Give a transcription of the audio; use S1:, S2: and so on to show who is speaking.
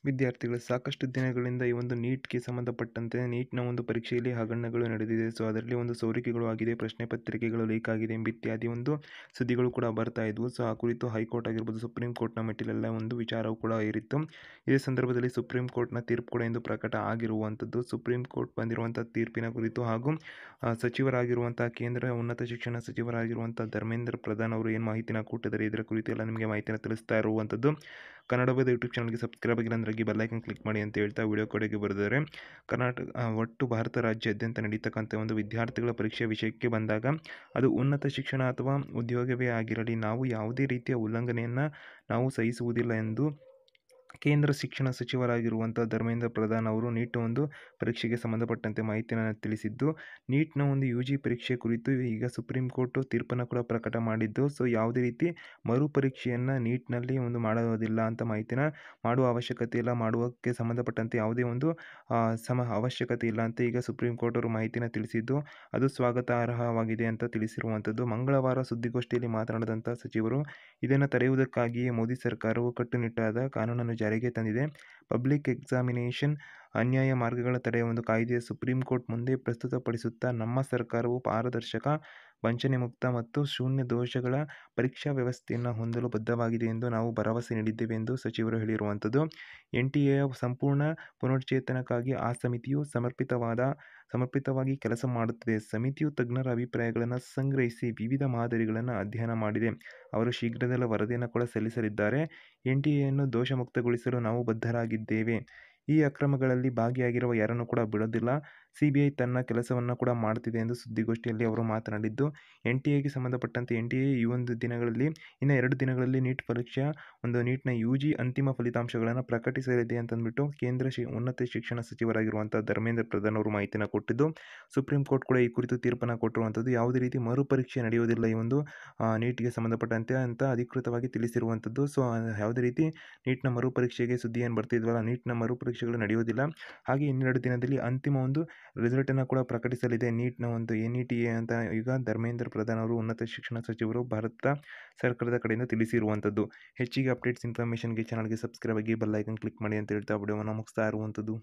S1: ವಿದ್ಯಾರ್ಥಿಗಳು ಸಾಕಷ್ಟು ದಿನಗಳಿಂದ ಈ ಒಂದು ನೀಟ್‌ಗೆ ಸಂಬಂಧಪಟ್ಟಂತೆ ನೀಟ್‌ನ ಒಂದು ಪರೀಕ್ಷೆಯಲ್ಲಿ ಹಗರಣಗಳು ನಡೆದಿದೆ. ಸೊ, ಅದರಲ್ಲಿ ಒಂದು ಸೋರಿಕೆಗಳು ಆಗಿದೆ, ಪ್ರಶ್ನೆ ಪತ್ರಿಕೆಗಳು ಲೀಕ್ ಆಗಿದೆ ಎಂಬ ಇತ್ಯಾದಿ ಒಂದು ಸುದ್ದಿಗಳು ಕೂಡ ಬರ್ತಾ ಇದ್ವು. ಸೊ, ಆ ಕುರಿತು ಹೈಕೋರ್ಟ್ ಆಗಿರ್ಬೋದು, ಸುಪ್ರೀಂ ಕೋರ್ಟ್‌ನ ಮೆಟ್ಟಿಲೆಲ್ಲ ಒಂದು ವಿಚಾರವು ಕೂಡ ಏರಿತ್ತು. ಇದೇ ಸಂದರ್ಭದಲ್ಲಿ ಸುಪ್ರೀಂ ಕೋರ್ಟ್‌ನ ತೀರ್ಪು ಕೂಡ ಇಂದು ಪ್ರಕಟ ಆಗಿರುವಂಥದ್ದು. ಸುಪ್ರೀಂ ಕೋರ್ಟ್ ಬಂದಿರುವಂಥ ತೀರ್ಪಿನ ಕುರಿತು ಹಾಗೂ ಸಚಿವರಾಗಿರುವಂಥ ಕೇಂದ್ರ ಉನ್ನತ ಶಿಕ್ಷಣ ಸಚಿವರಾಗಿರುವಂಥ ಧರ್ಮೇಂದ್ರ ಪ್ರಧಾನ್ ಅವರು ಏನು ಮಾಹಿತಿನ ಕೊಟ್ಟಿದ್ದಾರೆ, ಇದರ ಕುರಿತು ಎಲ್ಲ ನಿಮಗೆ ಮಾಹಿತಿನ ತಿಳಿಸ್ತಾ ಇರುವಂಥದ್ದು. ಕನ್ನಡದ ಯೂಟ್ಯೂಬ್ ಚಾನಲ್ಗೆ ಸಬ್ಸ್ಕ್ರೈಬ್ ಆಗಿಲ್ಲ ಅಂದ್ರೆ ಬೆಲ್ ಐಕನ್ ಕ್ಲಿಕ್ ಮಾಡಿ ಅಂತ ಹೇಳ್ತಾ ವಿಡಿಯೋ ಕಡೆಗೆ ಬರೆದಿದ್ದಾರೆ. ಒಟ್ಟು ಭಾರತ ರಾಜ್ಯಾದ್ಯಂತ ನಡೀತಕ್ಕಂಥ ಒಂದು ವಿದ್ಯಾರ್ಥಿಗಳ ಪರೀಕ್ಷೆ ವಿಷಯಕ್ಕೆ ಬಂದಾಗ ಅದು ಉನ್ನತ ಶಿಕ್ಷಣ ಅಥವಾ ಉದ್ಯೋಗವೇ ಆಗಿರಲಿ, ನಾವು ಯಾವುದೇ ರೀತಿಯ ಉಲ್ಲಂಘನೆಯನ್ನು ನಾವು ಸಹಿಸುವುದಿಲ್ಲ ಎಂದು ಕೇಂದ್ರ ಶಿಕ್ಷಣ ಸಚಿವರಾಗಿರುವಂಥ ಧರ್ಮೇಂದ್ರ ಪ್ರಧಾನ್ ಅವರು ನೀಟ್ ಒಂದು ಪರೀಕ್ಷೆಗೆ ಸಂಬಂಧಪಟ್ಟಂತೆ ಮಾಹಿತಿಯನ್ನು ತಿಳಿಸಿದ್ದು, ನೀಟ್‌ನ ಒಂದು UG ಪರೀಕ್ಷೆ ಕುರಿತು ಈಗ ಸುಪ್ರೀಂ ಕೋರ್ಟ್ ತೀರ್ಪನ್ನು ಕೂಡ ಪ್ರಕಟ ಮಾಡಿದ್ದು, ಸೊ ಯಾವುದೇ ರೀತಿ ಮರುಪರೀಕ್ಷೆಯನ್ನು ನೀಟ್‌ನಲ್ಲಿ ಒಂದು ಮಾಡೋದಿಲ್ಲ ಅಂತ ಮಾಹಿತಿನ ಮಾಡುವ ಅವಶ್ಯಕತೆ ಇಲ್ಲ, ಮಾಡುವಕ್ಕೆ ಸಂಬಂಧಪಟ್ಟಂತೆ ಯಾವುದೇ ಒಂದು ಅವಶ್ಯಕತೆ ಇಲ್ಲ ಅಂತ ಈಗ ಸುಪ್ರೀಂ ಕೋರ್ಟ್ ಅವರು ಮಾಹಿತಿನ ತಿಳಿಸಿದ್ದು, ಅದು ಸ್ವಾಗತಾರ್ಹವಾಗಿದೆ ಅಂತ ತಿಳಿಸಿರುವಂಥದ್ದು. ಮಂಗಳವಾರ ಸುದ್ದಿಗೋಷ್ಠಿಯಲ್ಲಿ ಮಾತನಾಡಿದಂಥ ಸಚಿವರು, ಇದನ್ನು ತಡೆಯುವುದಕ್ಕಾಗಿಯೇ ಮೋದಿ ಸರ್ಕಾರವು ಕಟ್ಟುನಿಟ್ಟಾದ ಕಾನೂನನ್ನು ಜಾರಿಗೆ ತಂದಿದೆ. ಪಬ್ಲಿಕ್ ಎಕ್ಸಾಮಿನೇಷನ್ ಅನ್ಯಾಯ ಮಾರ್ಗಗಳ ತಡೆಯ ಒಂದು ಕಾಯ್ದೆ ಸುಪ್ರೀಂ ಕೋರ್ಟ್ ಮುಂದೆ ಪ್ರಸ್ತುತಪಡಿಸುತ್ತಾ, ನಮ್ಮ ಸರ್ಕಾರವು ಪಾರದರ್ಶಕ, ವಂಚನೆ ಮುಕ್ತ ಮತ್ತು ಶೂನ್ಯ ದೋಷಗಳ ಪರೀಕ್ಷಾ ವ್ಯವಸ್ಥೆಯನ್ನು ಹೊಂದಲು ಬದ್ಧವಾಗಿದೆ ಎಂದು ನಾವು ಭರವಸೆ ನೀಡಿದ್ದೇವೆ ಎಂದು ಸಚಿವರು ಹೇಳಿರುವಂಥದ್ದು. NTAಯ ಸಂಪೂರ್ಣ ಪುನಶ್ಚೇತನಕ್ಕಾಗಿ ಆ ಸಮಿತಿಯು ಸಮರ್ಪಿತವಾಗಿ ಕೆಲಸ ಮಾಡುತ್ತಿದೆ. ಸಮಿತಿಯು ತಜ್ಞರ ಅಭಿಪ್ರಾಯಗಳನ್ನು ಸಂಗ್ರಹಿಸಿ ವಿವಿಧ ಮಾದರಿಗಳನ್ನು ಅಧ್ಯಯನ ಮಾಡಿದೆ. ಅವರು ಶೀಘ್ರದಲ್ಲೇ ವರದಿಯನ್ನು ಕೂಡ ಸಲ್ಲಿಸಲಿದ್ದಾರೆ. NTAಯನ್ನು ದೋಷಮುಕ್ತಗೊಳಿಸಲು ನಾವು ಬದ್ಧರಾಗಿದ್ದೇವೆ. ಈ ಅಕ್ರಮಗಳಲ್ಲಿ ಭಾಗಿಯಾಗಿರುವ ಯಾರನ್ನು ಕೂಡ ಬಿಡೋದಿಲ್ಲ. CBI ತನ್ನ ಕೆಲಸವನ್ನು ಕೂಡ ಮಾಡ್ತಿದೆ ಎಂದು ಸುದ್ದಿಗೋಷ್ಠಿಯಲ್ಲಿ ಅವರು ಮಾತನಾಡಿದ್ದು, NTAಗೆ ಸಂಬಂಧಪಟ್ಟಂತೆ NTA ಇನ್ನು 2 ದಿನಗಳಲ್ಲಿ ನೀಟ್ ಪರೀಕ್ಷೆಯ ನೀಟ್‌ನ UG ಅಂತಿಮ ಫಲಿತಾಂಶಗಳನ್ನು ಪ್ರಕಟಿಸಲಿದೆ ಅಂತಂದ್ಬಿಟ್ಟು ಕೇಂದ್ರ ಉನ್ನತ ಶಿಕ್ಷಣ ಸಚಿವರಾಗಿರುವಂಥ ಧರ್ಮೇಂದ್ರ ಪ್ರಧಾನ್ ಅವರು ಮಾಹಿತಿನ ಕೊಟ್ಟಿದ್ದು, ಸುಪ್ರೀಂ ಕೋರ್ಟ್ ಕೂಡ ಈ ಕುರಿತು ತೀರ್ಪನ್ನು ಕೊಟ್ಟಿರುವಂಥದ್ದು. ಯಾವುದೇ ರೀತಿ ಮರುಪರೀಕ್ಷೆ ನಡೆಯುವುದಿಲ್ಲ ಈ ಒಂದು ನೀಟ್‌ಗೆ ಸಂಬಂಧಪಟ್ಟಂತೆ ಅಂತ ಅಧಿಕೃತವಾಗಿ ತಿಳಿಸಿರುವಂಥದ್ದು. ಸೊ, ಯಾವುದೇ ರೀತಿ ನೀಟ್‌ನ ಮರುಪರೀಕ್ಷೆಗೆ ಸುದ್ದಿ ಏನು ಬರ್ತಿದ್ವಲ್ಲ, ನೀಟ್‌ನ ಮರುಪರೀಕ್ಷೆಗಳು ನಡೆಯುವುದಿಲ್ಲ. ಹಾಗೆ ಇನ್ನೆರಡು ದಿನದಲ್ಲಿ ಅಂತಿಮ ಒಂದು ರಿಸಲ್ಟನ್ನು ಕೂಡ ಪ್ರಕಟಿಸಲಿದೆ ನೀಟ್‌ನ ಒಂದು NETA ಅಂತ ಈಗ ಧರ್ಮೇಂದ್ರ ಪ್ರಧಾನ್ ಅವರು ಉನ್ನತ ಶಿಕ್ಷಣ ಸಚಿವರು ಭಾರತ ಸರ್ಕಾರದ ಕಡೆಯಿಂದ ತಿಳಿಸಿರುವಂಥದ್ದು. ಹೆಚ್ಚಿಗೆ ಅಪ್ಡೇಟ್ಸ್ ಇನ್ಫಾರ್ಮೇಷನ್ಗೆ ಚಾನಲ್ಗೆ ಸಬ್ಸ್ಕ್ರೈಬ್ ಆಗಿ ಬೆಲ್ ಐಕನ್ ಕ್ಲಿಕ್ ಮಾಡಿ ಅಂತ ಹೇಳ್ತಾ ವಿಡಿಯೋವನ್ನು ಮುಗಿಸ್ತಾ ಇರುವಂಥದ್ದು.